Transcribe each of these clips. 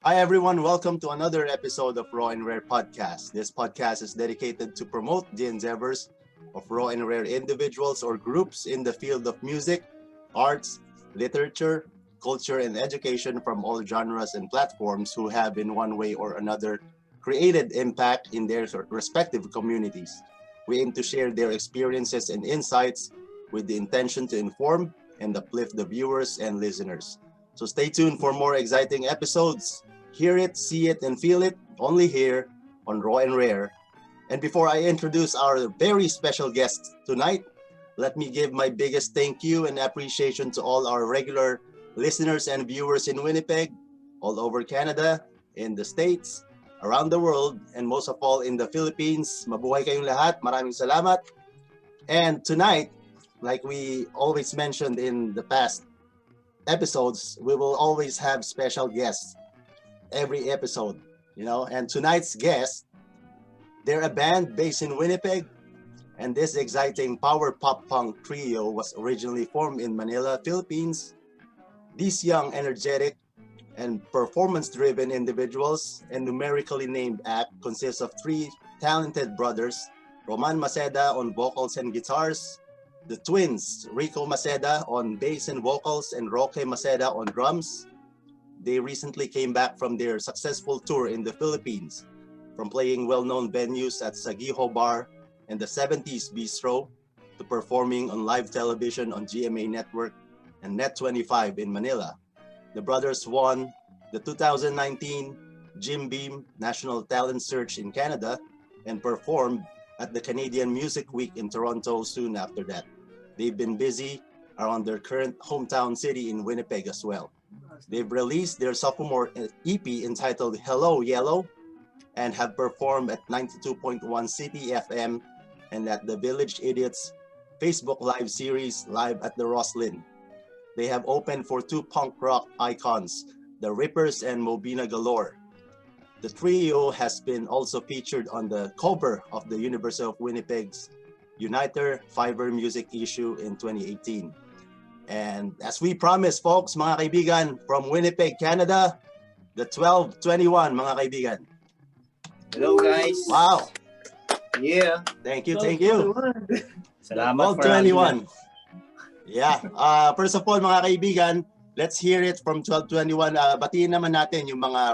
Hi everyone, welcome to another episode of Raw and Rare Podcast. This podcast is dedicated to promote the endeavors of raw and rare individuals or groups in the field of music, arts, literature, culture, and education from all genres and platforms who have in one way or another created impact in their respective communities. We aim to share their experiences and insights with the intention to inform and uplift the viewers and listeners. So stay tuned for more exciting episodes. Hear it, see it, and feel it only here on Raw and Rare. And before I introduce our very special guest tonight, let me give my biggest thank you and appreciation to all our regular listeners and viewers in Winnipeg, all over Canada, in the States, around the world, and most of all in the Philippines. Mabuhay kayong lahat. Maraming salamat. And tonight, like we always mentioned in the past episodes, we will always have special guests every episode, and tonight's guest, they're a band based in Winnipeg, and this exciting power pop punk trio was originally formed in Manila, Philippines. These young, energetic, and performance-driven individuals and numerically named act consists of three talented brothers, Roman Maceda on vocals and guitars, the twins, Rico Maceda on bass and vocals, and Roque Maceda on drums. They recently came back from their successful tour in the Philippines, from playing well-known venues at Sagiho Bar and the 70s Bistro to performing on live television on GMA Network and Net25 in Manila. The brothers won the 2019 Jim Beam National Talent Search in Canada and performed at the Canadian Music Week in Toronto soon after that. They've been busy around their current hometown city in Winnipeg as well. They've released their sophomore EP entitled Hello Yellow and have performed at 92.1 City FM and at the Village Idiots Facebook Live series Live at the Roslyn. They have opened for two punk rock icons, the Rippers and Mobina Galore. The trio has been also featured on the cover of the University of Winnipeg's Uniter Fiverr Music issue in 2018. And as we promised, folks, mga kaibigan, from Winnipeg, Canada, the 1221, mga kaibigan. Hello, guys. Wow. Yeah. Thank you. Salamat for 1221. Yeah. First of all, mga kaibigan, let's hear it from 1221. Batiin naman natin yung mga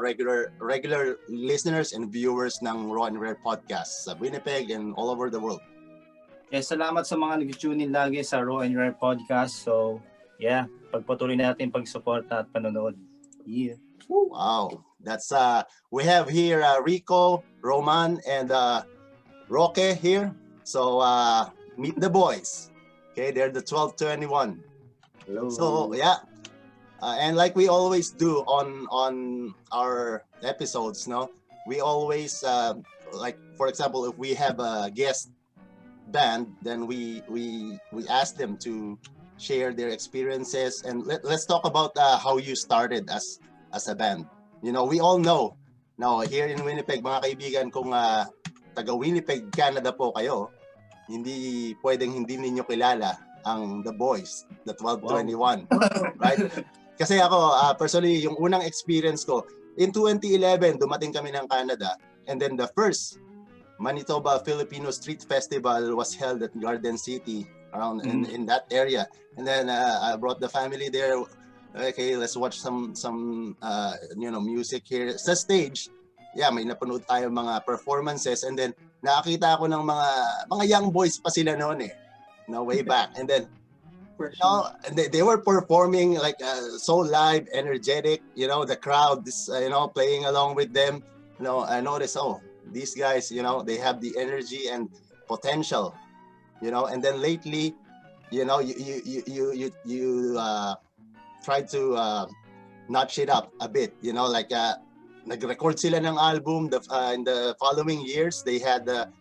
regular listeners and viewers ng Raw and Rare Podcast sa Winnipeg and all over the world. Yes, salamat sa mga nag-tune in lagi sa Raw and Rare Podcast. So, yeah, pagpatuloy natin pag-suporta at panonood. Yeah. Wow. That's we have here Rico, Roman, and Roque here. So meet the boys. Okay, they're the 1221. Hello. So yeah, and like we always do on our episodes, we always like, for example, if we have a guest band, then we ask them to share their experiences, and let's talk about how you started as a band. We all know now here in Winnipeg, mga kaibigan, kung taga Winnipeg, Canada po kayo, hindi pwedeng hindi ninyo kilala ang The Boys, the 1221. Wow. Right? Kasi ako, personally, yung unang experience ko, in 2011, dumating kami ng Canada, and then the first Manitoba Filipino Street Festival was held at Garden City, around in that area. And then I brought the family there. Okay, let's watch some music here sa stage. Yeah, may napanood tayo mga performances, and then nakakita ako ng mga young boys pa sila noon way back. And then they were performing like so live, energetic, the crowd is playing along with them. I noticed, these guys, they have the energy and potential, and then lately, you try to notch it up a bit, like nag-record sila ng album in the following years. They had the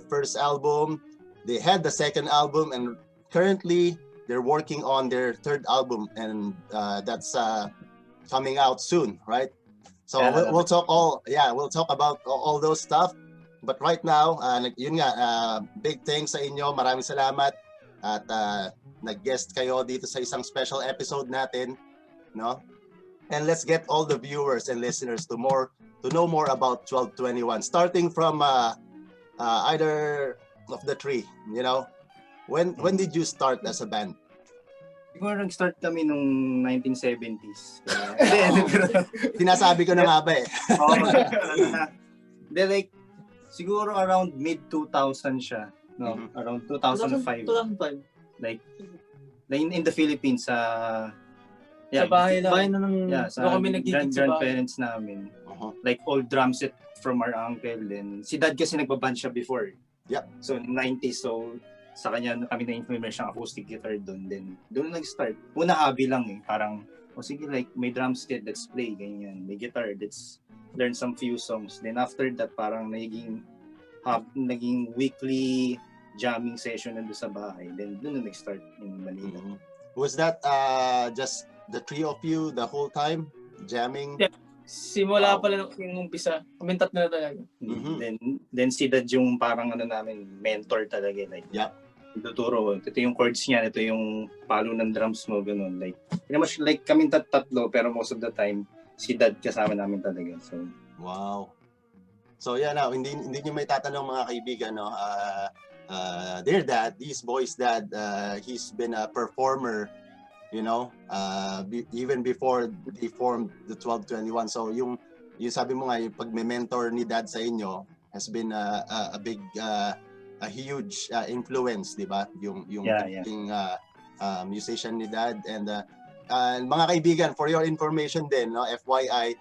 first album, they had the second album, and currently they're working on their third album, and that's coming out soon, right? So we'll talk about all those stuff. But right now, yun nga, big thanks sa inyo. Maraming salamat at nag-guest kayo dito sa isang special episode natin, And let's get all the viewers and listeners to know more about 1221. Starting from either of the three, you know, when did you start as a band? Siguro nag-start kami nung 1970s. Sinasabi ko na nga ba eh. Like, siguro around mid-2000 siya. No? Around 2005. 2005. Like in the Philippines, sa bahay na ng sa kami nagtitig sa grandparents namin. Like old drum set from our uncle. Then si dad kasi nagbaband siya before. Yep. So 90s, so sa kanya kami na-implement siyang acoustic guitar doon. Then doon nag-start. Una hobby lang eh. Parang, sige, like may drum set, let's play, ganyan. May guitar, let's learn some few songs. Then after that, parang naging weekly jamming session nandun sa bahay. Then doon na nag-start in Manila. Was that just the three of you the whole time jamming? Yeah. Simula pala yung umpisa. Kami tatlo na talaga. Then si Dad yung parang namin mentor talaga, like ituturo, ito yung chords niya, ito yung palo ng drums mo, ganun, like much like kami tatlo, pero most of the time si Dad kasama namin talaga. So wow. So now hindi niyo may tatanong mga kaibigan, no, their dad, this boy's dad, he's been a performer, you know, even before they formed the 1221. So yung sabi mo nga, yung pag-mentor ni dad sa inyo has been a big a huge influence, di ba? Yung musician ni dad. And mga kaibigan, for your information din, no, FYI,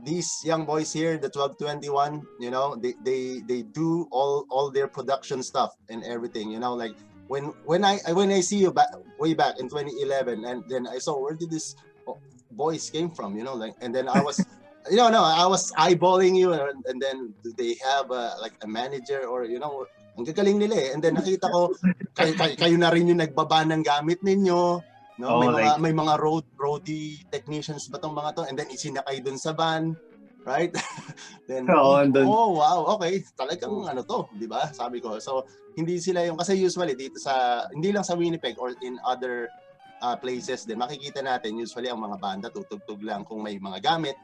these young boys here, the 1221, you know, they do all their production stuff and everything, you know, like when I see you way back in 2011, and then I saw, where did this boys came from, you know, like, and then I was I was eyeballing you, and then do they have like a manager, or you know, ang gagaling nila eh. And then nakita ko kayo na rin yung nagbaba ng gamit ninyo, no? May mga roadie technicians ba tong mga to, and then isinakay dun sa van, right? Then oh wow, okay, talagang ano to, di ba? Sabi ko, so hindi sila yung, kasi usually dito sa, hindi lang sa Winnipeg or in other places din, makikita natin usually ang mga banda tutugtog lang kung may mga gamit,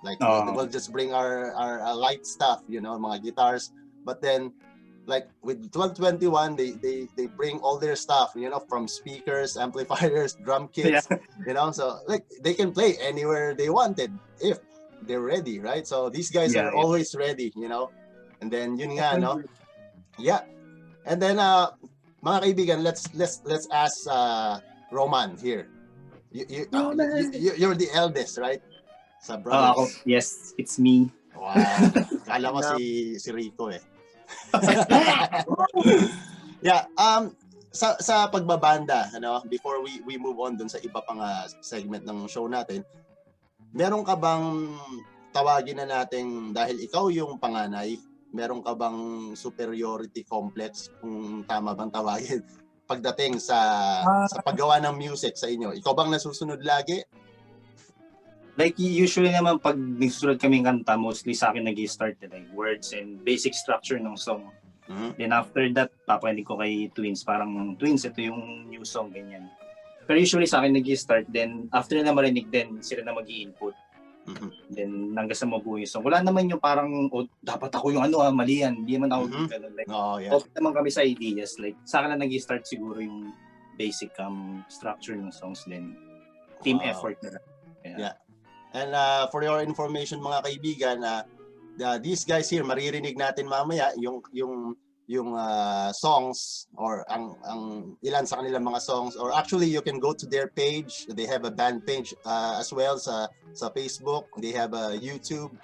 like we'll just bring our light stuff, you know, mga guitars, but then like with 1221, they bring all their stuff, you know, from speakers, amplifiers, drum kits, you know, so like they can play anywhere they wanted if they're ready, right? So these guys are always ready, you know. And then yun nga, no? Yeah. And then mga kaibigan, let's ask Roman here. You're the eldest, right? Sa brothers. Yes, it's me. Wow. Kala ko si Rico eh. Yeah, sa pagbabanda, ano, before we move on dun sa iba pang segment ng show natin, meron ka bang tawagin na natin, dahil ikaw yung panganay, meron ka bang superiority complex, kung tama bang tawagin, pagdating sa paggawa ng music sa inyo? Ikaw bang nasusunod lagi? Like usually naman pag nagsusunod kaming kanta, mostly sa akin nag-start like words and basic structure ng song. Then after that, papanig ko kay Twins, parang Twins, ito yung new song, ganyan. Pero usually sa akin nag-start, then after na marinig, then sila na mag-i-input. Then hanggang sa mabuo yung song. Wala naman yung parang, dapat ako yung mali yan. Hindi naman ako ganun. Like, okay naman kami sa ideas. Like, sa akin na nag-start siguro yung basic structure ng songs, then team effort na lang. Yeah. And for your information mga kaibigan, these guys here, maririnig natin mamaya yung songs, or ang ilan sa kanilang mga songs, or actually you can go to their page. They have a band page as well sa Facebook. They have a YouTube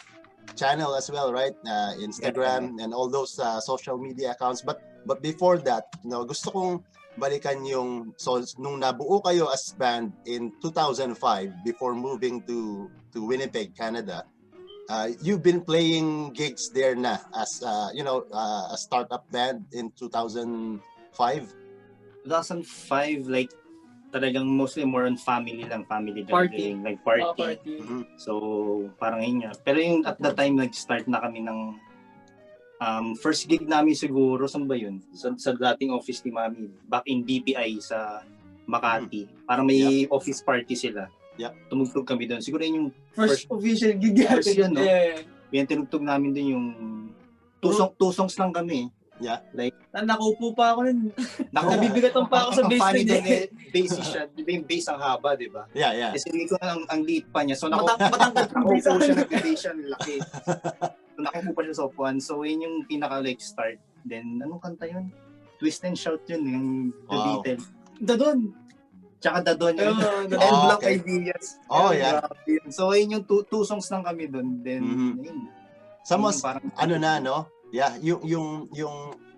channel as well, right? Instagram and all those social media accounts. But before that, you know, gusto kong balikan yung, so nung nabuo kayo as band in 2005 before moving to Winnipeg, Canada, you've been playing gigs there na as you know, a startup band in 2005. 2005, like talagang mostly more on family gathering, like party. So parang yun nga. Pero yung at the time nag-start na kami ng first gig namin siguro, saan ba yun? Sa dating office ni Mami, back in BPI sa Makati. Parang may office party sila. tumugtog kami doon. Siguro yun yung First official gig first natin. yun, no? Yeah. Yan tinugtog namin din yung two songs lang kami. Yeah. Like, Nakaupo pa ako nun. Naku, Nabibigatan pa ako sa ang bass funny line doon bassy siya. Di ba yung bass ang haba, di ba? Yeah. Kasi hindi ko ang liit pa niya. So, Matangkad ang bass nakaupo siya, line. nag-bass siya, laki. So, nakaupo pa siya sa upuan. So, yun yung pinaka like start. Then, anong kanta yun? Twist and Shout yun, yung The Wow. Beatles. Dadon. Tsaka Dadon yun. Oh, And Oh, Black okay. Ideas. Oh, yeah. Grabe yun. So, yun yung two songs lang kami doon. Then, Mhm. yun. Sa Yun mas, yung parang- ano na, no? Yeah, yung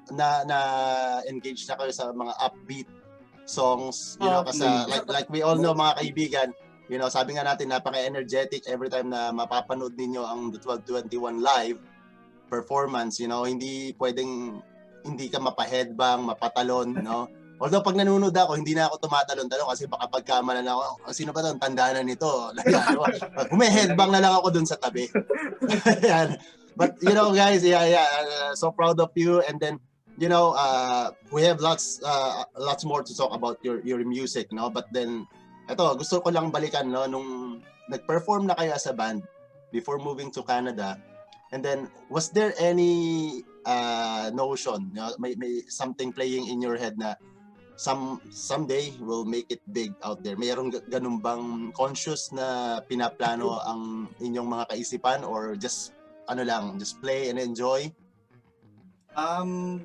na-engage na kayo sa mga upbeat songs, you know, kasi like we all know, mga kaibigan, you know, sabi nga natin, napaka-energetic every time na mapapanood ninyo ang the 1221 live performance, you know, hindi pwedeng hindi ka mapa-headbang, mapatalon, no? Although pag nanonood ako, hindi na ako tumatalon-talon kasi baka pagkamalan ako, sino ba 'to? Tanda na nito. Hume-headbang na lang ako dun sa tabi. Yan. But you know guys, so proud of you, and then you know, we have lots more to talk about your music, no? But then eto, gusto ko lang balikan, no, nung nag-perform na kayo as a band before moving to Canada. And then was there any notion, you know, may something playing in your head na someday we'll make it big out there? Mayroong ganun bang conscious na pinaplano ang inyong mga kaisipan, or just ano lang, just play and enjoy?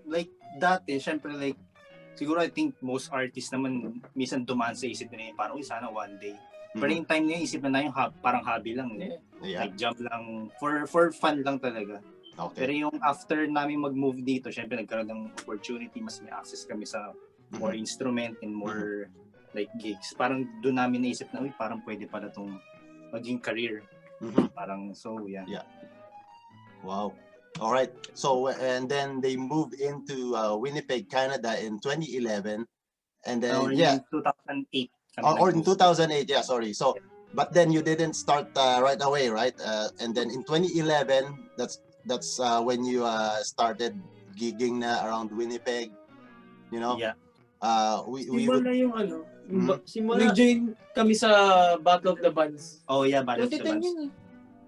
Like dati, syempre like, siguro I think most artists naman minsan dumaan sa isip nila yung parang, sana one day. Pero yung time niya, isip na yung parang hobby lang. Yeah. Like jump lang, for fun lang talaga. Okay. Pero yung after namin mag-move dito, syempre nagkaroon ng opportunity, mas may access kami sa more instrument and more like gigs. Parang doon namin naisip na, parang pwede pala itong maging career. Parang, so yeah. Wow. All right. So and then they moved into Winnipeg, Canada in 2011, and then Or in 2008. or in 2008. Yeah, sorry. So but then you didn't start right away, right? And then in 2011, that's when you started gigging na around Winnipeg, you know. Yeah. We Simula would, yung nag-join kami sa Battle of the Bands. Oh yeah, Battle of the 2010 Bands. yun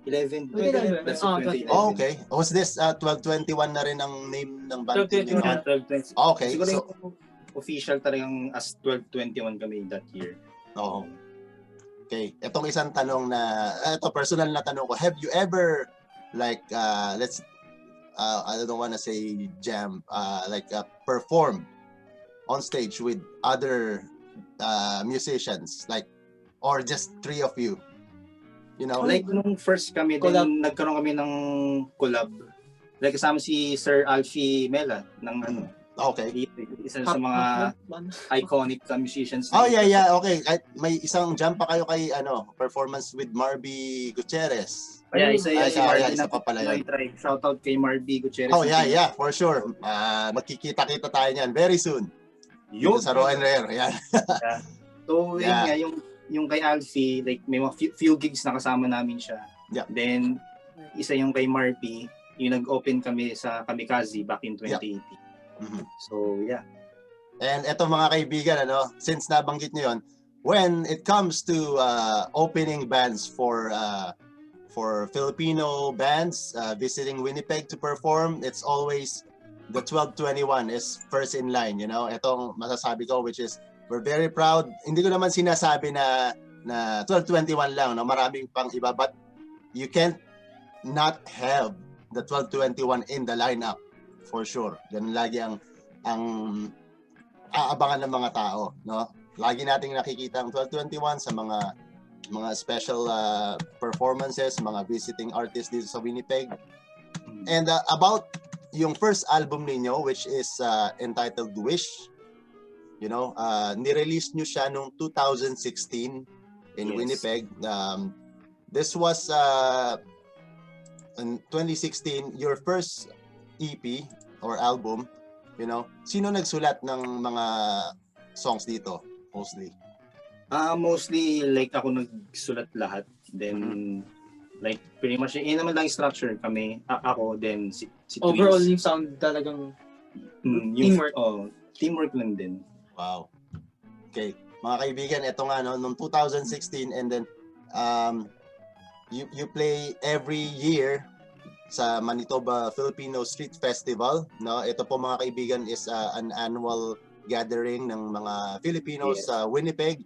11. 2011. That's Oh, 2011. oh, okay. Was this 1221 na rin ang name ng band? 1221. Yeah, 1220. Okay. Siguro So, yung official talagang as 1221 kami that year. oh. Okay. Etong isang tanong na, ito personal na tanong ko. Have you ever like I don't want to say jam, perform on stage with other musicians, like, or just three of you? You know, Like nung first kami, Collab. din nagkaroon kami ng collab. Like kasama si Sir Alfie Mela ng okay. isa sa mga iconic musicians. Oh yeah, okay. May isang jam pa kayo kay performance with Marby Gutierrez. Yeah, isa Ay, si Marby isa pa pala yun. Shout out kay Marby Gutierrez. Oh yeah, for sure. Magkikita-kita tayo niyan very soon. Dito sa Rare Rare, yan. Yeah. So yun nga, yung kay Alfie, like may mga few gigs na kasama namin siya. Yeah. Then isa yung kay Marby, yung nag-open kami sa Kamikaze back in 2018. So yeah. And eto mga kaibigan, since nabanggit niyo yon, when it comes to opening bands for Filipino bands visiting Winnipeg to perform, it's always the 1221 is first in line, Etong masasabi ko, which is we're very proud. Hindi ko naman sinasabi na 1221 lang, maraming pang iba, but you can't not have the 1221 in the lineup for sure. Ganun lagi ang aabangan ng mga tao, no? Lagi nating nakikita ang 1221 sa mga special performances, mga visiting artists dito sa Winnipeg. And about yung first album ninyo, which is entitled Wish, nirelease nyo siya noong 2016 in Winnipeg. This was in 2016, your first EP or album, sino nagsulat ng mga songs dito mostly? Mostly like ako nagsulat lahat. Then like pretty much yun naman lang yung structure kami. Ako then si Overall Twins. yung sound talagang Teamwork. Teamwork lang din. Wow. Okay. Mga kaibigan, ito nga, noong 2016, and then You play every year sa Manitoba Filipino Street Festival, no? Ito po mga kaibigan is an annual gathering ng mga Filipinos sa Winnipeg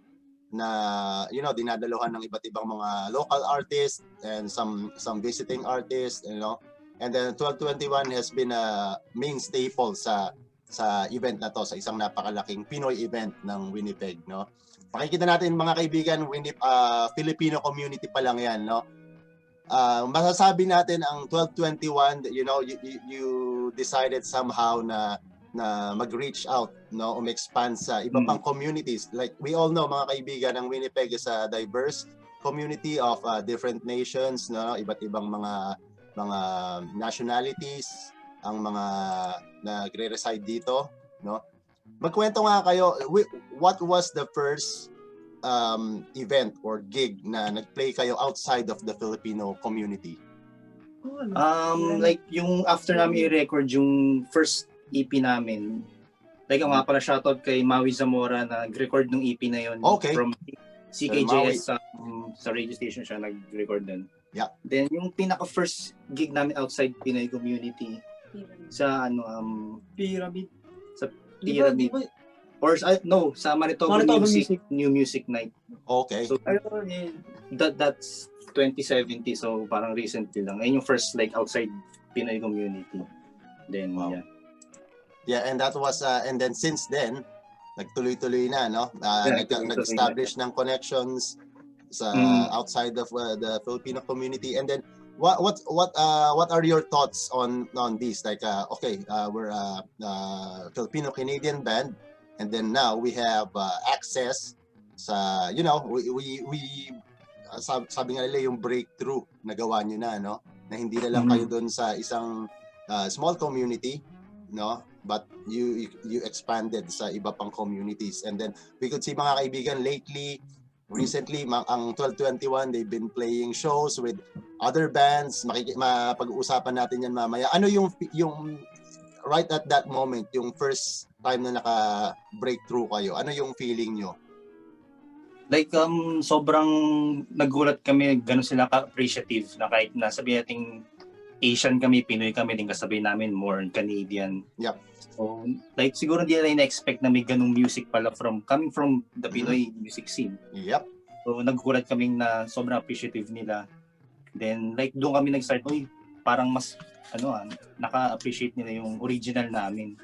na dinadaluhan ng iba't ibang mga local artists and some visiting artists, and then 1221 has been a main staple sa event na to, sa isang napakalaking Pinoy event ng Winnipeg, no? Pakikita natin mga kaibigan, Filipino community pa lang yan, no? Masasabi natin ang 1221, you decided somehow na mag-reach out, no, expand sa iba pang communities. Like we all know mga kaibigan, ang Winnipeg is a diverse community of different nations, no, iba't ibang mga nationalities ang mga nagre-reside dito, no. Magkwento nga kayo, what was the first event or gig na nag-play kayo outside of the Filipino community? Like yung after namin i-record yung first EP namin, like nga pala shoutout kay Maui Zamora na nag-record ng EP na yun. Okay. From CKJS sa radio station siya nag-record dun. Yeah. Then yung pinaka first gig namin outside Pinoy community sa Pyramid. Sa Pyramid. Or no, sa Manitoba Music New Music Night. Okay. So that's 2070, so parang recently lang. Ayun yung first like outside Pinoy community. Then wow. Yeah, and that was and then since then nagtuloy-tuloy na, no? Nag-establish ng connections sa outside of the Filipino community. And then what are your thoughts on this? Like we're a Filipino Canadian band, and then now we have access sa we sabi nga nila yung breakthrough na gawa nyo na, no? Na hindi na lang kayo doon sa isang small community, no? But you expanded sa iba pang communities. And then we could see mga kaibigan recently ang 1221, they've been playing shows with other bands. Mapag-uusapan natin yan mamaya. Ano yung right at that moment, yung first time na naka-breakthrough kayo, ano yung feeling nyo? Like sobrang nagulat kami, gano'n sila ka-appreciative na kahit na sabihin natin Asian kami, Pinoy kami, din kasabihin namin more Canadian. Yep. So like siguro hindi nila na-expect na may ganung music pala coming from the Pinoy music scene. Yep. So nagugulat kami na sobrang appreciative nila. Then like doon kami nag-start, parang mas naka-appreciate nila yung original namin.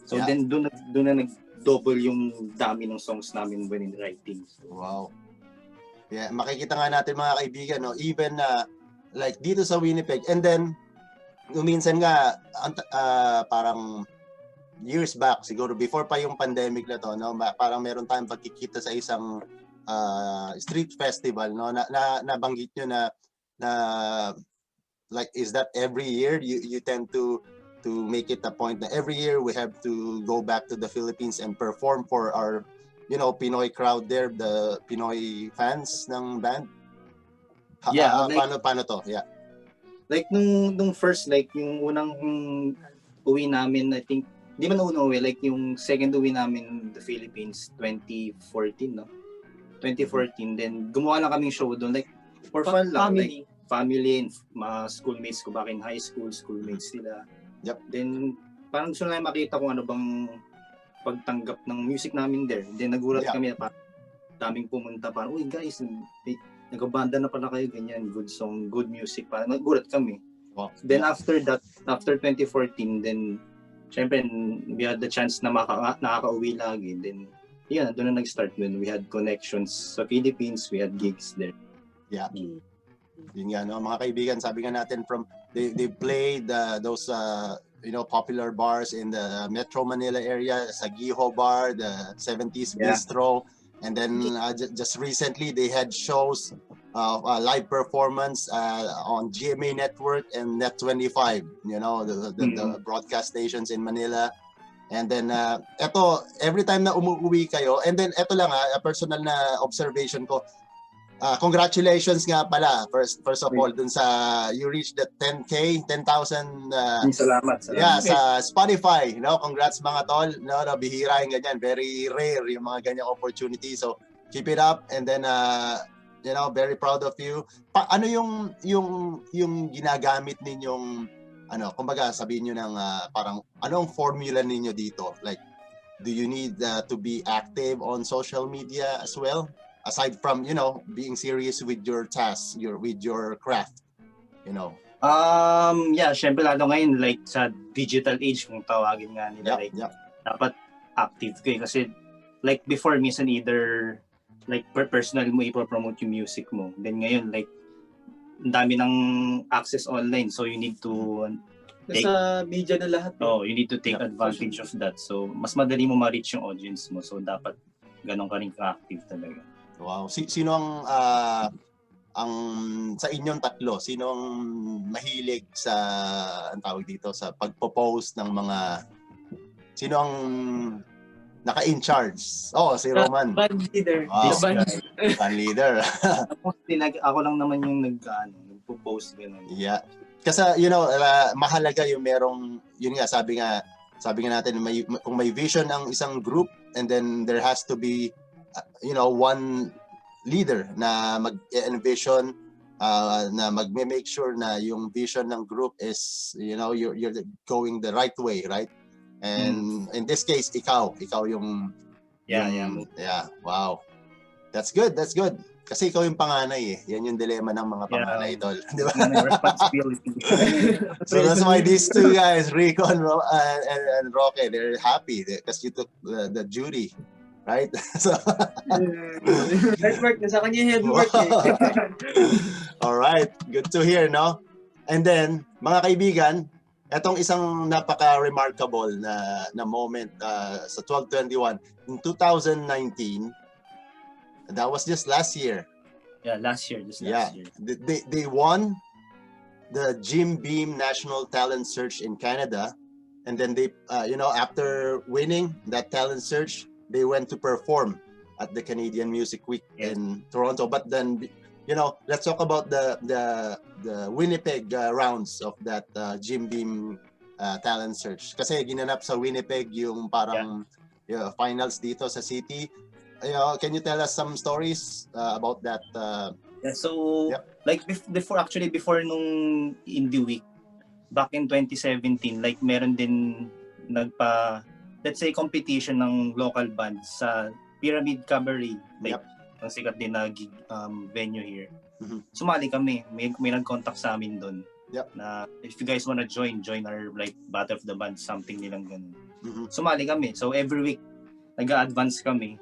So then doon na nag-double yung dami ng songs namin when in writing. So, wow. Yeah, makikita nga natin mga kaibigan, no, even like dito sa Winnipeg, and then minsan nga parang years back siguro, before pa yung pandemic na to, no, parang meron tayong pagkikita sa isang street festival, no, na nabanggit nyo na like, is that every year you tend to make it a point na every year we have to go back to the Philippines and perform for our Pinoy crowd there, the Pinoy fans ng band? Paano to? Yeah. Like nung first, like yung unang uwi namin, I think di man unang uwi, like yung second uwi namin the Philippines 2014, no? 2014, then gumawa lang kaming show doon, like for fun lang, like family and mga schoolmates ko back in high school, schoolmates sila. Yep. Then parang gusto na makita kung ano bang pagtanggap ng music namin there. Then nagulat kami na daming pumunta, parang uy guys, nagabanda na pala kayo, ganyan, good song, good music, parang nagulat kami. Wow. Then after that, after 2014, then syempre we had the chance na nakaka-uwi lagi. Then yun, doon na nag-start when we had connections sa Philippines, we had gigs there. Yeah. Yun nga, no, mga kaibigan, sabi nga natin they played those popular bars in the Metro Manila area, sa Giho Bar, the 70s Bistro, and then just recently they had shows live performance on GMA Network and Net 25, the broadcast stations in Manila. And then every time na umuwi kayo, and then eto lang a personal na observation ko, congratulations nga pala first of all dun sa you reached the 10,000 salamat. Yeah, sa Spotify, congrats mga tol, bihira yung ganyan, very rare yung mga ganyang opportunity, so keep it up. And then very proud of you. Ano yung ginagamit ninyong kumbaga sabihin niyo ng parang anong formula ninyo dito? Like, do you need to be active on social media as well? Aside from, being serious with your tasks, with your craft, Syempre lalo ngayon, like sa digital age, kung tawagin nga nila, dapat active kayo. Kasi like before, minsan either like personal mo ipopromote yung music mo. Then ngayon, like, ang dami ng access online. So you need to nasa media na lahat. You need to take advantage of that. So mas madali mo ma-reach yung audience mo. So dapat ganun ka rin ka-active talaga. Wow. Sino ang sa inyong tatlo, sino ang mahilig sa sa pagpo-post ng mga, sino ang naka-in charge? Si Roman. Band leader. Wow. Band leader. Ako lang naman yung nagpo-post ganun. Yeah. Kasi mahalaga yung merong, yun nga sabi nga natin, kung may vision ng isang group, and then there has to be one leader na mag-envision, na mag-make sure na yung vision ng group is, you're going the right way, right? And in this case, ikaw yung wow. That's good. Kasi ikaw yung panganay eh. Yan yung dilemma ng mga panganay, tol. Di ba? So that's why these two guys, Rico and Roque, they're happy because you took the duty. Right? So, headwork na sa kanya headwork. All right, good to hear, no? And then, mga kaibigan, etong isang napaka-remarkable na moment sa 12/21 in 2019. That was just last year. Yeah, last year. They won the Jim Beam National Talent Search in Canada, and then they, after winning that talent search, they went to perform at the Canadian Music Week in Toronto. But then, let's talk about the Winnipeg rounds of that Jim Beam talent search. Kasi ginanap sa Winnipeg yung parang finals dito sa city. Can you tell us some stories about that? Like before nung Indie Week, back in 2017, like meron din let's say competition ng local bands sa Pyramid Cabaret, like ang sikat din na venue here. Sumali kami, may nag-contact sa amin doon. Na if you guys wanna join our like Battle of the Bands, something nilang ganun. Sumali kami. So every week nag-a-advance kami.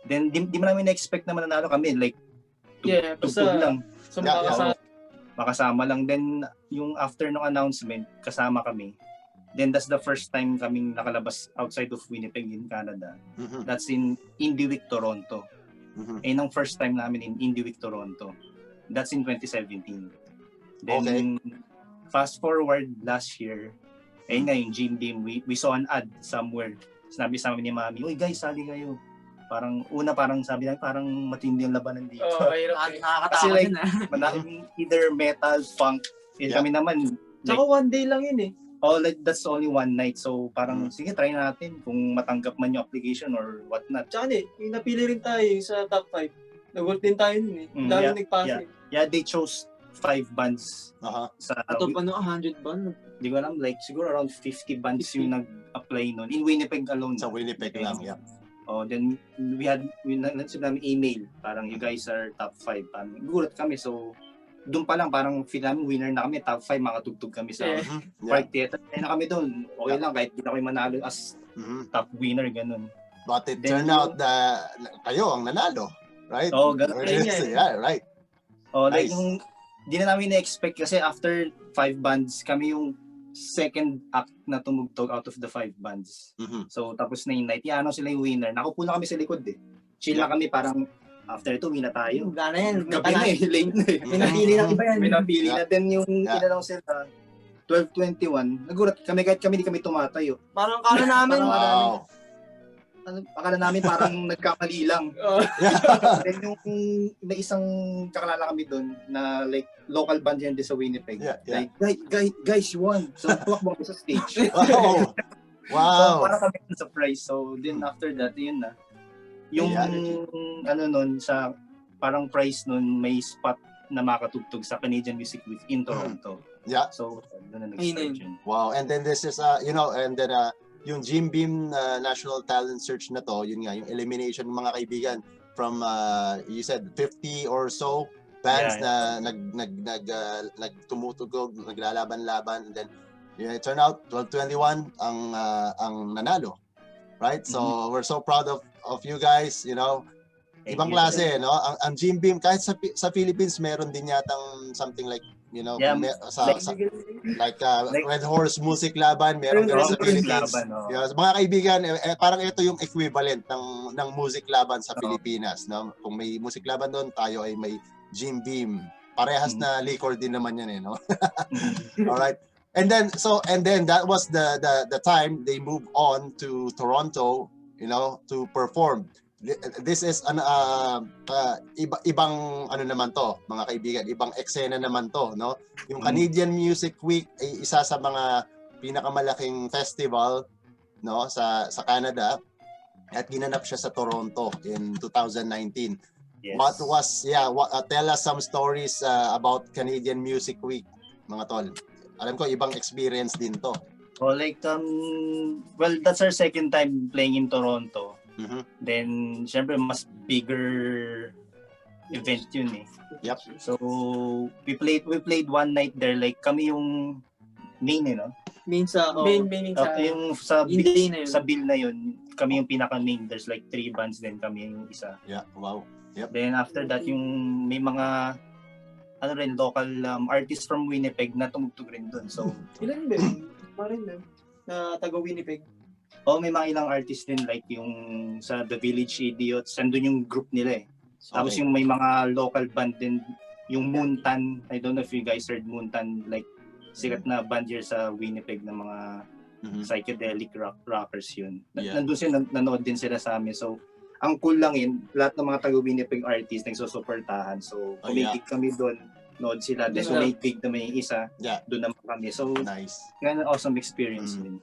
Then di mo namin na-expect na mananalo kami, like tugtog lang. So makasama lang. Then yung after ng announcement, kasama kami. Then that's the first time kaming nakalabas outside of Winnipeg in Canada. That's in Indie Week Toronto. Ang first time namin in Indie Week Toronto. That's in 2017. Then fast forward last year, yung Jim Beam, we saw an ad somewhere. Sinabi sa amin ni Mami, "Uy guys, sali kayo." Parang sabi namin, parang matindi yung labanan dito. Kasi like, either metal, funk, kami naman. Tsaka one day lang yun eh. Like that's only one night. So parang sige, try natin kung matanggap man yung application or what not. Tsaka yung napili rin tayo sa top 5. Nag-work din tayo nun eh. Dami nagpasa. Yeah, they chose 5 bands. Sa Ito pa 100 band? Hindi ko alam, like siguro around 50 bands yung nag-apply nun. In Winnipeg alone. Sa Winnipeg lang, Then we nag-send namin email. Parang you guys are top 5. Gulat kami. So doon pa lang parang feel namin winner na kami, top 5, makatugtog kami sa Park Theater. Kaya na kami doon. Okay lang kahit di na kami manalo as top winner, ganun. But it turned out na kayo ang nanalo, right? Ganun. Yeah, right. Like yung di na namin na-expect kasi after 5 bands, kami yung second act na tumugtog out of the 5 bands. So tapos na yung night, sila yung winner. Nakupo na kami sa likod eh. Chill na kami, parang after ito, win na tayo. Gana yan. Gabi na eh, late na eh. Pinapili ng iba yan. Pinapili na din yung inalaw sila. 12:21. Nagulat kami, kahit kami di kami tumatayo. Parang akala namin. Akala namin parang nagkamali lang. Then yung may isang kakalala kami doon na like local band yan din sa Winnipeg. Like, guys, you won. So tuwakbo kami sa stage. Wow. So parang kami surprise. So then after that, yun na. Yung nun sa parang prize nun, may spot na makatugtog sa Canadian Music Week in Toronto. Yeah. So, doon na nag-start yun. Wow. And then this is, and then yung Jim Beam National Talent Search na to, yun nga, yung elimination ng mga kaibigan from, you said, 50 or so bands na nagtumutugog, naglalaban-laban, and then it turned out 1221 ang nanalo, right? So we're so proud of you guys, ibang klase, no? Ang Jim Beam kahit sa Philippines meron din yatang something like, like Red Horse Music Laban, meron din sa Philippines. Mga kaibigan, parang ito yung equivalent ng music laban sa Pilipinas, no? Kung may music laban doon, tayo ay may Jim Beam. Parehas na liquor din naman yan, no? All right. And then that was the time they moved on to Toronto, to perform. This is an ibang ano naman to, mga kaibigan, ibang eksena naman to, no? Yung Canadian Music Week ay isa sa mga pinakamalaking festival, no, sa Canada, at ginanap siya sa Toronto in 2019. Yes. Tell us some stories about Canadian Music Week, mga tol. Alam ko ibang experience din to. That's our second time playing in Toronto. Mm-hmm. Then, syempre, mas bigger event yun eh. Yep. So, we played one night there, like kami yung main no? Main sa yung sa bill na yun, kami yung pinaka-main. There's like 3 bands, then kami yung isa. Yeah, wow. Yep. Then after that, yung may mga local artists from Winnipeg na tumugtog rin doon. So, ilan din? Marin din na taga Winnipeg. May mga ilang artists din like yung sa The Village Idiots, andun yung group nila eh. Tapos yung may mga local band din, yung Moontan, I don't know if you guys heard Moontan, like sikat na band here sa Winnipeg na mga psychedelic rockers yun. Nandun sila, nanood din sila sa amin. So, ang cool lang lahat ng mga taga-Winnipeg artists nagsusuportahan. So, kumigig kami doon, nood sila. Then, so, may big na may isa, doon naman kami. So, nice. Yan an awesome experience din.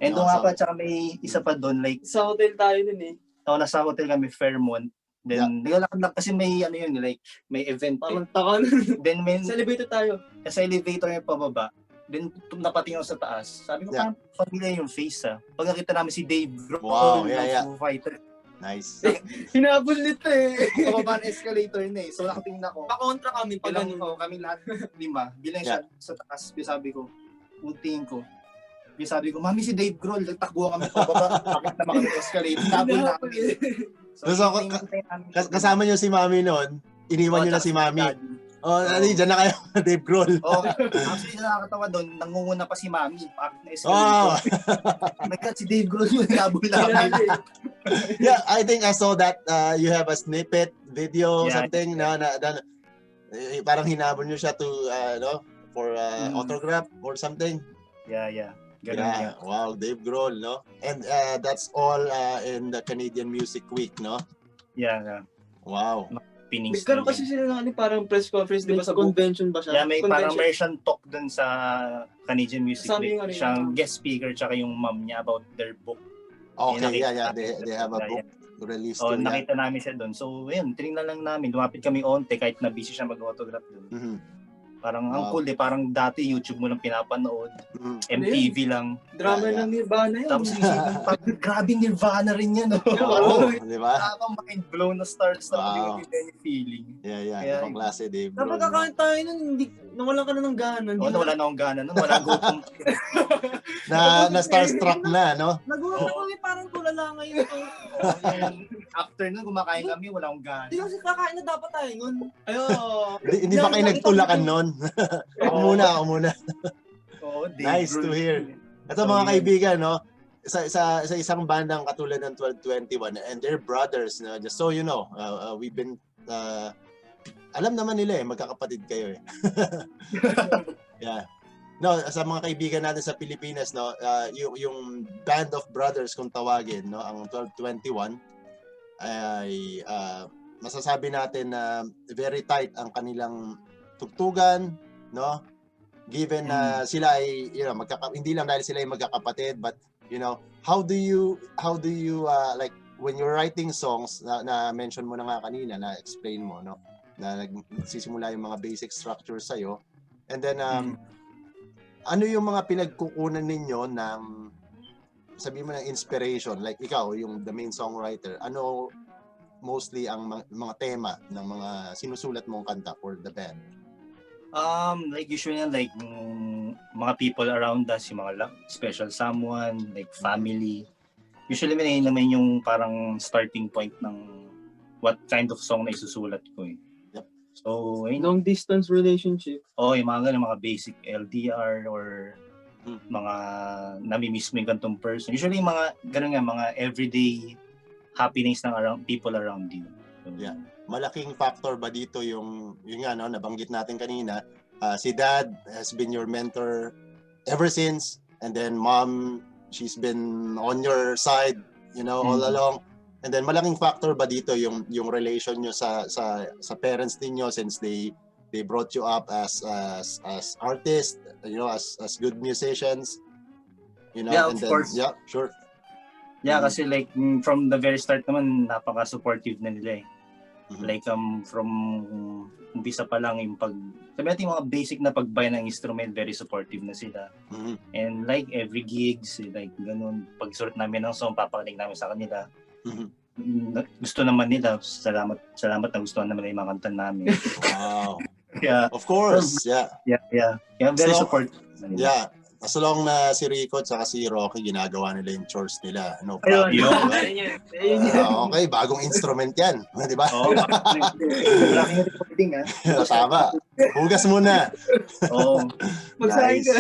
And doon nga pa, tsaka may isa pa doon, like... Sa hotel tayo nun eh. Nasa hotel kami, Fairmont. Then, nilalakad lang kasi may like, may event parang taka nun. Then, sa elevator tayo. Sa elevator yung pababa. Then, napatingin ako sa taas. Sabi ko, parang familiar yung face Pag nakita namin si Dave Grohl, Foo Fighter. Nice. Hinabol nito eh. Pababa ng escalator na eh. So, nakatingin ako. Pa-contra kami. Kami lahat 5. Bilang siya sa taas. Sabi ko, tingin ko. Sabi ko, Mami, si Dave Grohl. Nagtakbo kami pababa. Bakit naman kami escalator? Hinabol namin. So, kasama niyo si Mami noon. Iniwan niyo na si Mami. Diyan na kayo, Dave Grohl. Actually, nakakatawa doon, nangunguna pa si Mami. Bakit na escalator? Nagkat si Dave Grohl yung hinabol namin. Yeah, I think I saw that you have a snippet video, something na parang hinabol niyo siya to for autograph or something. Yeah. Ganun. Wow, Dave Grohl, no? And that's all in the Canadian Music Week, no? Yeah. Wow. Nagkaroon kasi sila ng parang press conference, di ba? Sa convention ba siya? Yeah, may parang version talk dun sa Canadian Music Week. Siyang guest speaker tsaka yung mom niya about their book. Okay, they have a book released. Nakita namin siya doon. So, yun, tinignan lang namin. Lumapit kami onte kahit na busy siya mag-autograph doon. Mm-hmm. Parang ang cool parang dati YouTube mo lang pinapanood. MTV lang. Drama ng Nirvana yun. Tapos grabe Nirvana rin yan. Di ba? Nakaka-mind blown na stars na hindi yung feeling. Yeah. Ibang klase, Dave Grohl. Kapag kakain tayo nun, nawalan ka na ng gana. Nawala na akong gana nun. Wala gutom. na starstruck na, no? Nagulat ako parang tulala ngayon. After nun, kumakain kami, wala akong gana. Hindi kasi kakain na dapat tayo nun. Hindi ba kayo nagtulakan nun? Ako muna. Nice to hear. Ito mga kaibigan, no? Sa isang bandang katulad ng 1221 and they're brothers, no? Just so you know, we've been alam naman nila magkakapatid kayo Yeah. No, sa mga kaibigan natin sa Pilipinas, no, yung band of brothers kung tawagin, no, ang 1221 ay masasabi natin na very tight ang kanilang tugtugan, no? Given na sila ay hindi lang dahil sila ay magkakapatid, but how do you like when you're writing songs, na mention mo na nga kanina, na explain mo, no? Na nagsisimula yung mga basic structures sa'yo. And then, ano yung mga pinagkukunan ninyo ng, sabi mo ng inspiration? Like ikaw, yung the main songwriter, ano mostly ang mga tema ng mga sinusulat mong kanta for the band? Like usually like mga people around us, yung mga special someone, like family. Usually may naman yung parang starting point ng what kind of song na isusulat ko eh. Yep. So, Long distance relationship. yung mga ganun, mga basic LDR or mga namimiss mo yung gantong person. Usually yung mga ganun nga, mga everyday happiness ng people around you. So, yeah. Malaking factor ba dito yung nga, no, nabanggit natin kanina, si dad has been your mentor ever since, and then mom, she's been on your side, you know, all along. And then malaking factor ba dito yung relation nyo sa parents niyo, since they brought you up as artists, you know, as good musicians, you know? Yeah, and of then, course. Yeah, sure. Yeah, kasi like from the very start naman, napaka-supportive na nila eh. Like from umpisa pa lang yung sabi natin mga basic na pagbay ng instrument, very supportive na sila. And like every gigs, like ganun, pag sulat namin ng song, papakinggan namin sa kanila. Gusto naman nila, salamat na gustuhan naman yung mga kanta namin. Wow. Yeah. Of course, yeah. Yeah, very supportive. Yeah. As long na si Rico at saka si Rocky ginagawa nila yung chores nila, no problem. Ayun. Okay, bagong instrument yan. Di ba? Oo. Maraming recording ha. Tama. Hugas muna. Oo. Magsahin ka.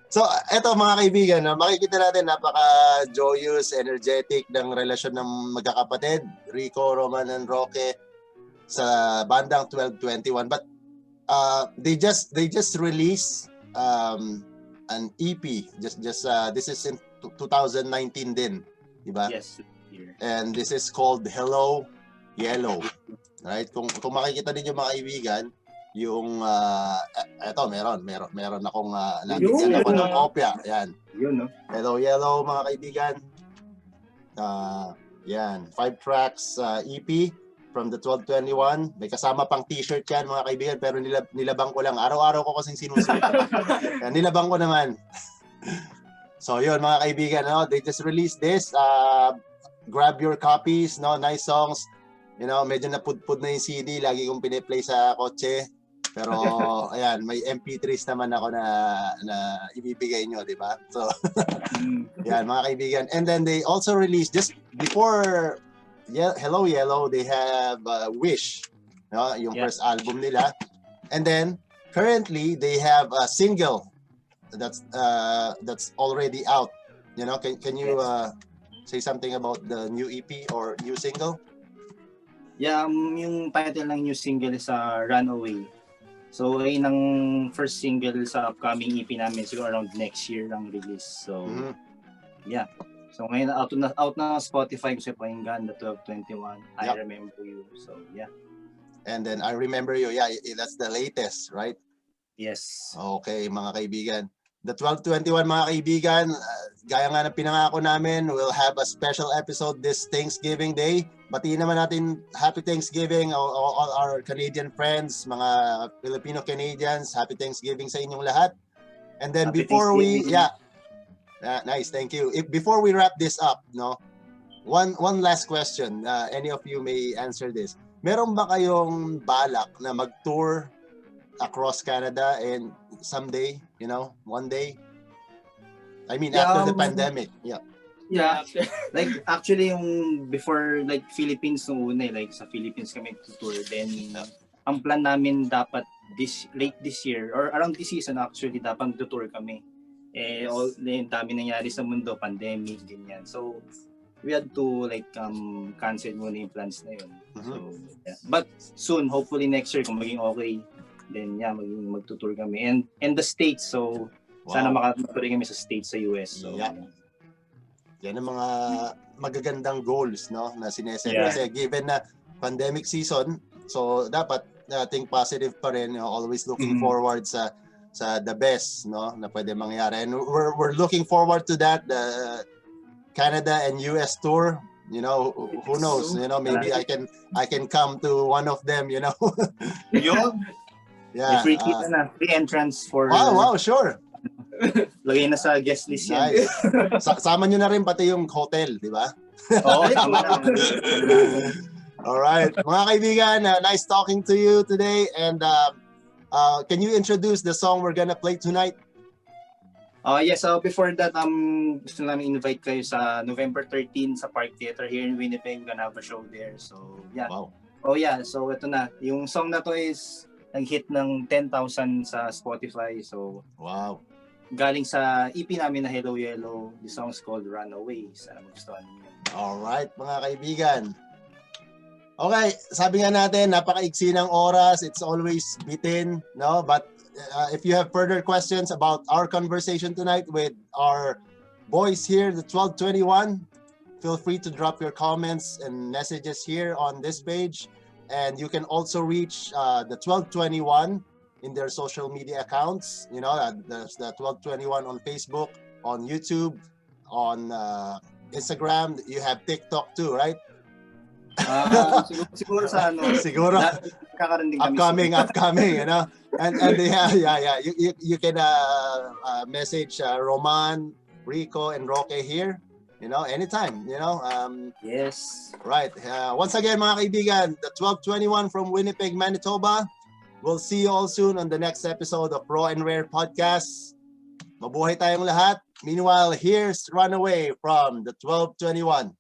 So, eto mga kaibigan, makikita natin napaka-joyous, energetic ng relasyon ng magkakapatid, Rico, Roman, and Roque sa bandang 1221. But they just released an EP. Just this is in 2019 din, di ba? Yes. And this is called Hello Yellow. Right? Kung makikita din yung mga kaibigan, yung eto meron akong nabigyan ako ng kopya. Ayan. Yun, no? Hello Yellow mga kaibigan. Yan, 5 tracks EP from the 1221. May kasama pang t-shirt yan mga kaibigan, pero nilabang ko lang. Araw-araw ko kasing sinusuot. Nilabang ko naman. So yun mga kaibigan, no? They just released this. Grab your copies, no? Nice songs. You know, medyo napudpud na yung CD. Lagi kong piniplay sa kotse. Pero ayan, may MP3s naman ako na ibibigay nyo, di ba? So, yan mga kaibigan. And then they also released, just before Hello Yellow, they have Wish, no? Yung first album nila. And then currently they have a single that's already out. You know, can you say something about the new EP or new single? Yeah, yung title ng new single is Runaway. So ayun ang first single sa upcoming EP namin, siguro around next year lang release. So yeah. So ngayon out na Spotify, kasi pakinggan the 1221. I Remember You. So yeah. And then I Remember You. Yeah, that's the latest, right? Yes. Okay, mga kaibigan. The 1221 mga kaibigan, gaya nga ng pinangako namin, we'll have a special episode this Thanksgiving Day. Batiin naman natin Happy Thanksgiving all our Canadian friends, mga Filipino Canadians. Happy Thanksgiving sa inyong lahat. And then Happy before nice, thank you. Before we wrap this up, no, one last question. Any of you may answer this. Meron ba kayong balak na mag-tour across Canada and someday, you know, one day? I mean, after the pandemic. Yeah. Like actually yung before like Philippines nung una, like sa Philippines kami tour, then ang plan namin dapat late this year or around this season actually dapat mag-tour kami. All yung dami nangyari sa mundo, pandemic, ganyan. So we had to like cancel muna yung plans na yun. So yeah. But soon, hopefully next year kung maging okay, then magtutour kami and the States. So sana makatuloy kami sa States, sa US. So yan ang mga magagandang goals, no, na sineset. Kasi given na pandemic season, so dapat think positive pa rin, you know, always looking forward sa the best, no, na pwede mangyari. And we're looking forward to that. Canada and US tour. You know, who knows? You know, maybe I can come to one of them. You know. Yun. Yeah. Free kita na. Free entrance for... Wow, sure. Lagay na sa guest list yan. Nice. Sama nyo na rin pati yung hotel, di ba? Oo, tama na. Alright. Mga kaibigan, nice talking to you today. And can you introduce the song we're gonna play tonight? Yes, before that, gusto namin invite kayo sa November 13 sa Park Theater here in Winnipeg. We're gonna have a show there. So, yeah. Wow. Oh, yeah. So, ito na. Yung song na to is nag-hit ng 10,000 sa Spotify. So, wow. Galing sa EP namin na Hello Yellow. The song's called Runaway. Sana magustuhan niyo. Alright, mga kaibigan. Okay, sabi nga natin, napakaiksi ng oras. It's always bitin, no? But if you have further questions about our conversation tonight with our boys here, the 1221, feel free to drop your comments and messages here on this page. And you can also reach the 1221 in their social media accounts. You know, there's the 1221 on Facebook, on YouTube, on Instagram. You have TikTok too, right? Siguro sa ano. Siguro. Upcoming, you know. And yeah. You can message Roman, Rico, and Roque here. You know, anytime. You know. Yes. Right. Once again, mga kaibigan, the 1221 from Winnipeg, Manitoba. We'll see you all soon on the next episode of Raw and Rare Podcast. Mabuhay tayong lahat. Meanwhile, here's Runaway from the 1221.